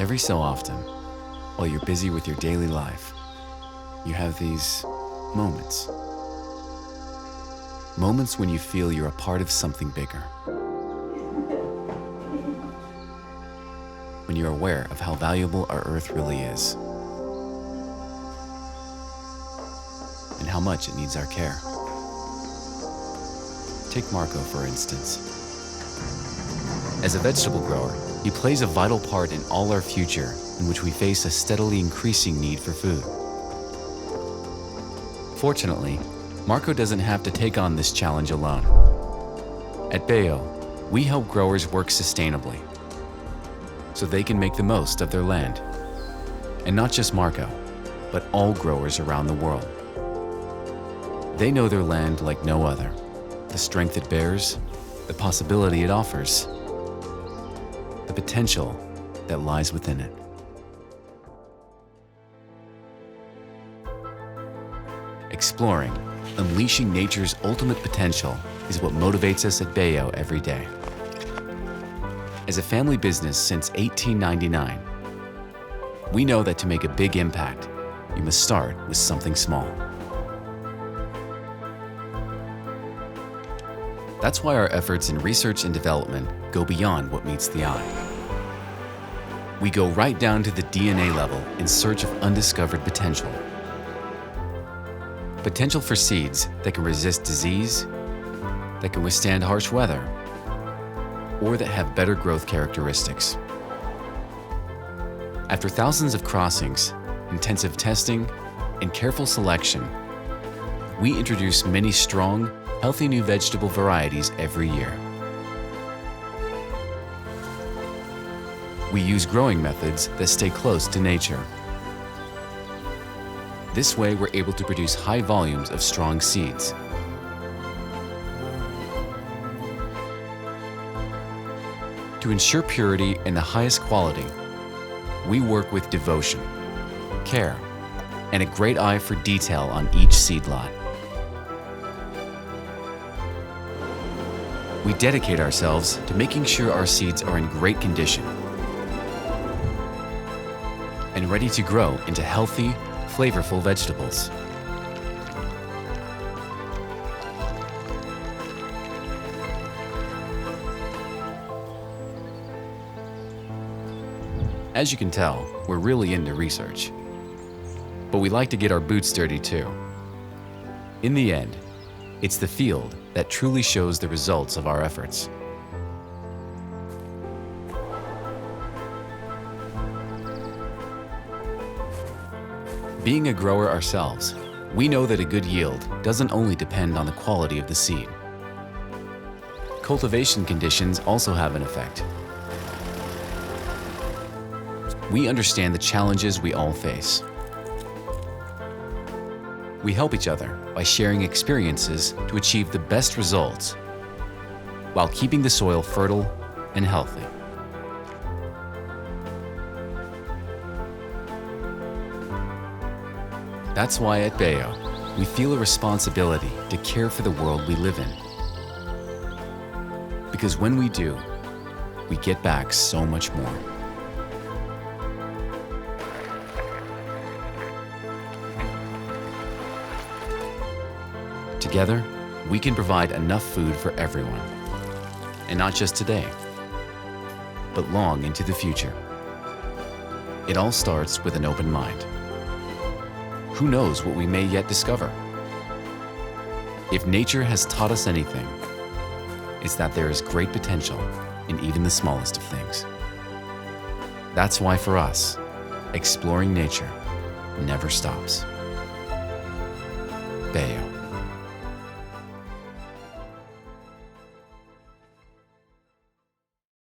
Every so often, while you're busy with your daily life, you have these moments. Moments when you feel you're a part of something bigger. When you're aware of how valuable our Earth really is. And how much it needs our care. Take Marco, for instance. As a vegetable grower, he plays a vital part in all our future, in which we face a steadily increasing need for food. Fortunately, Marco doesn't have to take on this challenge alone. At Bejo, we help growers work sustainably, so they can make the most of their land. And not just Marco, but all growers around the world. They know their land like no other, the strength it bears, the possibility it offers, the potential that lies within it. Exploring, unleashing nature's ultimate potential is what motivates us at Bejo every day. As a family business since 1899, we know that to make a big impact, you must start with something small. That's why our efforts in research and development go beyond what meets the eye. We go right down to the DNA level in search of undiscovered potential. Potential for seeds that can resist disease, that can withstand harsh weather, or that have better growth characteristics. After thousands of crossings, intensive testing, and careful selection, we introduce many strong, healthy new vegetable varieties every year. We use growing methods that stay close to nature. This way, we're able to produce high volumes of strong seeds. To ensure purity and the highest quality, we work with devotion, care, and a great eye for detail on each seed lot. We dedicate ourselves to making sure our seeds are in great condition and ready to grow into healthy, flavorful vegetables. As you can tell, we're really into research. But we like to get our boots dirty too. In the end, it's the field that truly shows the results of our efforts. Being a grower ourselves, we know that a good yield doesn't only depend on the quality of the seed. Cultivation conditions also have an effect. We understand the challenges we all face. We help each other by sharing experiences to achieve the best results while keeping the soil fertile and healthy. That's why at Bejo, we feel a responsibility to care for the world we live in. Because when we do, we get back so much more. Together, we can provide enough food for everyone. And not just today, but long into the future. It all starts with an open mind. Who knows what we may yet discover? If nature has taught us anything, it's that there is great potential in even the smallest of things. That's why for us, exploring nature never stops. Bejo.